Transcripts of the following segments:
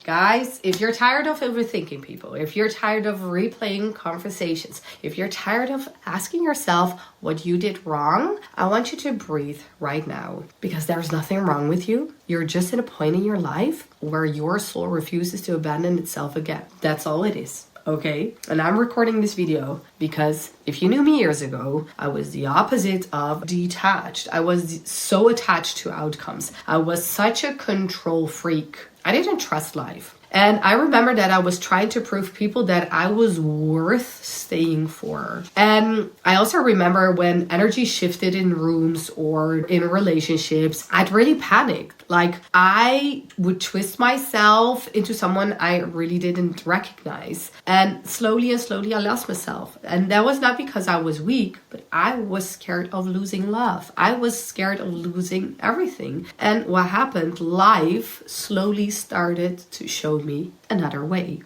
Guys, if you're tired of overthinking people, if you're tired of replaying conversations, if you're tired of asking yourself what you did wrong, I want you to breathe right now, because there's nothing wrong with you. You're just at a point in your life where your soul refuses to abandon itself again. That's all it is. Okay, and I'm recording this video because if you knew me years ago, I was the opposite of detached. I was so attached to outcomes. I was such a control freak. I didn't trust life. And I remember that I was trying to prove people that I was worth staying for. And I also remember when energy shifted in rooms or in relationships, I'd really panicked. Like I would twist myself into someone I really didn't recognize. And slowly I lost myself. And that was not because I was weak, but I was scared of losing love. I was scared of losing everything. And what happened? Life slowly started to show me another way.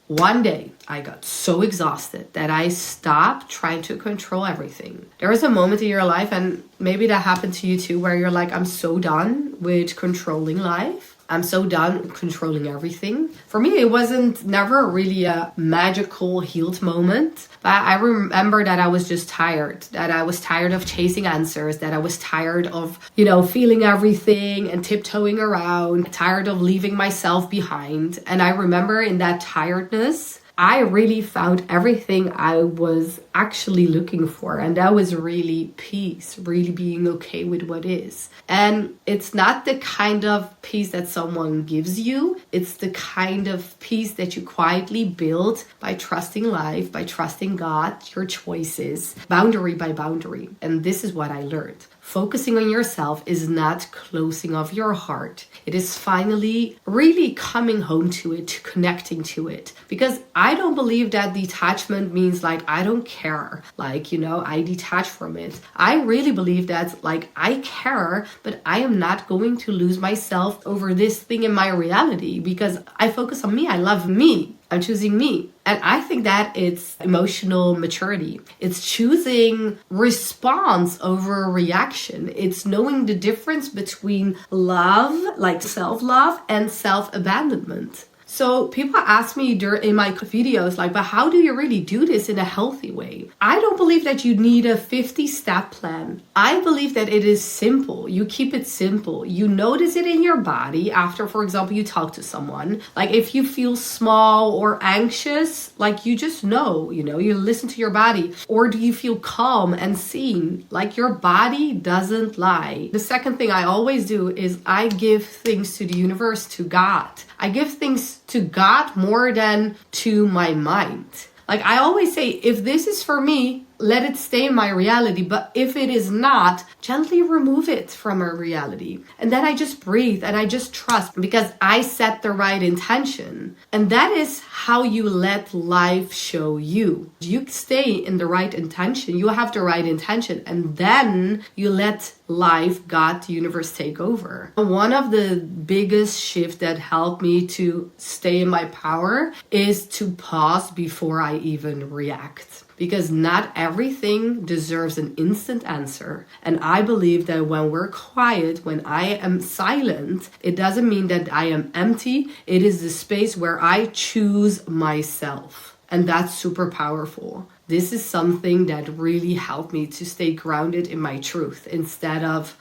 One day, I got so exhausted that I stopped trying to control everything. There was a moment in your life, and maybe that happened to you too, where you're like, I'm so done with controlling life. I'm so done controlling everything. For me, it wasn't never really a magical healed moment. But I remember that I was just tired, that I was tired of chasing answers, that I was tired of, feeling everything and tiptoeing around, tired of leaving myself behind. And I remember in that tiredness, I really found everything I was actually looking for. And that was really peace, really being okay with what is. And it's not the kind of peace that someone gives you. It's the kind of peace that you quietly build by trusting life, by trusting God, your choices, boundary by boundary. And this is what I learned. Focusing on yourself is not closing off your heart. It is finally really coming home to it, connecting to it. Because I don't believe that detachment means like, I don't care. I detach from it. I really believe that I care, but I am not going to lose myself over this thing in my reality because I focus on me. I love me. I'm choosing me. And I think that it's emotional maturity. It's choosing response over reaction. It's knowing the difference between love, like self-love, and self-abandonment. So people ask me in my videos, but how do you really do this in a healthy way? I don't believe that you need a 50-step plan. I believe that it is simple. You keep it simple. You notice it in your body after, for example, you talk to someone. If you feel small or anxious, you just know, you listen to your body. Or do you feel calm and seen? Your body doesn't lie. The second thing I always do is I give things to the universe, to God. I give things to God more than to my mind. I always say, if this is for me, let it stay in my reality. But if it is not, gently remove it from our reality. And then I just breathe and I just trust because I set the right intention. And that is how you let life show you. You stay in the right intention. You have the right intention. And then you let life, God, the universe take over. One of the biggest shifts that helped me to stay in my power is to pause before I even react. Because not everything deserves an instant answer. And I believe that when we're quiet, when I am silent, it doesn't mean that I am empty. It is the space where I choose myself. And that's super powerful. This is something that really helped me to stay grounded in my truth instead of,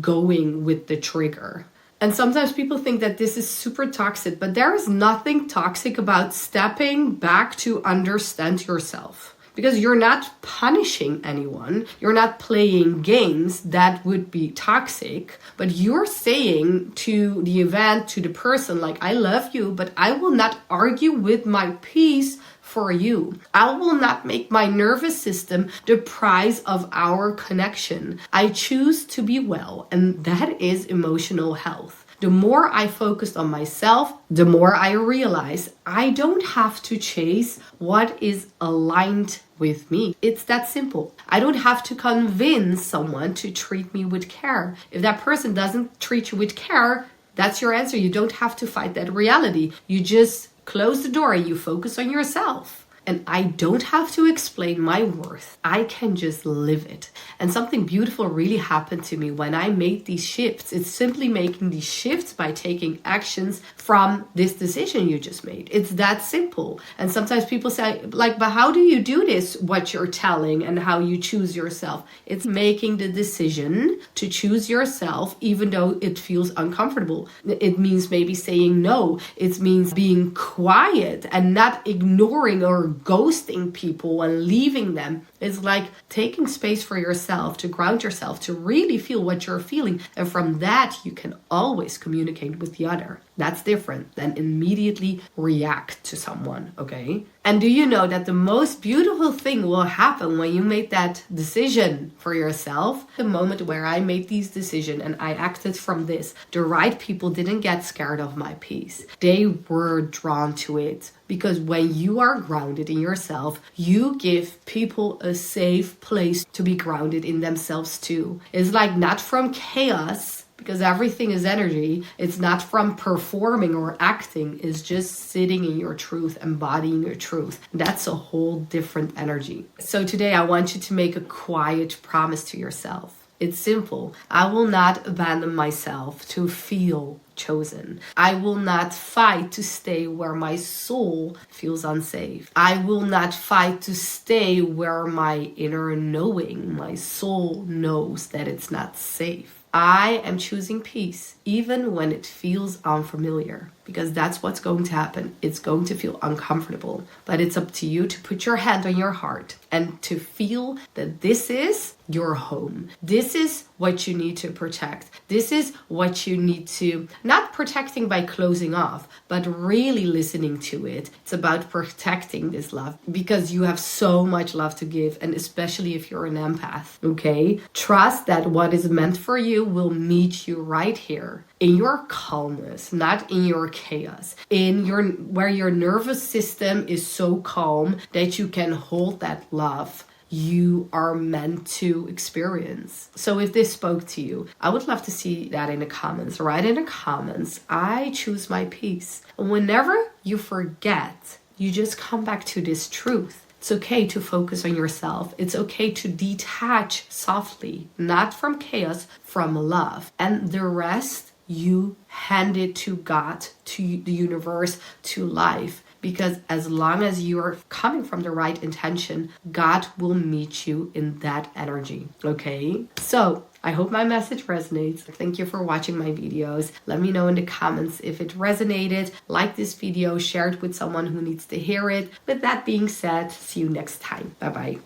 going with the trigger. And sometimes people think that this is super toxic, but there is nothing toxic about stepping back to understand yourself. Because you're not punishing anyone. You're not playing games that would be toxic. But you're saying to the event, to the person, I love you, but I will not argue with my peace for you. I will not make my nervous system the price of our connection. I choose to be well, and that is emotional health. The more I focused on myself, the more I realized I don't have to chase what is aligned with me. It's that simple. I don't have to convince someone to treat me with care. If that person doesn't treat you with care, that's your answer. You don't have to fight that reality. You just close the door and you focus on yourself. And I don't have to explain my worth. I can just live it. And something beautiful really happened to me when I made these shifts. It's simply making these shifts by taking actions from this decision you just made. It's that simple. And sometimes people say, like, but how do you do this, what you're telling and how you choose yourself? It's making the decision to choose yourself, even though it feels uncomfortable. It means maybe saying no. It means being quiet and not ignoring or ghosting people and leaving them. It's like taking space for yourself, to ground yourself, to really feel what you're feeling. And from that, you can always communicate with the other. That's different than immediately react to someone, okay? And do you know that the most beautiful thing will happen when you make that decision for yourself? The moment where I made these decisions and I acted from this, the right people didn't get scared of my peace. They were drawn to it. Because when you are grounded in yourself, you give people a safe place to be grounded in themselves too. It's like not from chaos, because everything is energy. It's not from performing or acting. It's just sitting in your truth, embodying your truth. That's a whole different energy. So today I want you to make a quiet promise to yourself. It's simple. I will not abandon myself to feel chosen. I will not fight to stay where my soul feels unsafe. I will not fight to stay where my inner knowing, my soul knows that it's not safe. I am choosing peace, even when it feels unfamiliar, because that's what's going to happen. It's going to feel uncomfortable, but it's up to you to put your hand on your heart and to feel that this is your home. This is what you need to protect. This is what you need to, not protecting by closing off, but really listening to it. It's about protecting this love because you have so much love to give, and especially if you're an empath, okay? Trust that what is meant for you will meet you right here in your calmness, not in your chaos, in your where your nervous system is so calm that you can hold that love you are meant to experience. So if this spoke to you, I would love to see that in the comments. Write in the comments, I choose my peace. And whenever you forget, you just come back to this truth. It's okay to focus on yourself. It's okay to detach softly, not from chaos, from love. And the rest, you hand it to God, to the universe, to life. Because as long as you are coming from the right intention, God will meet you in that energy, okay? So I hope my message resonates. Thank you for watching my videos. Let me know in the comments if it resonated. Like this video, share it with someone who needs to hear it. With that being said, see you next time. Bye-bye.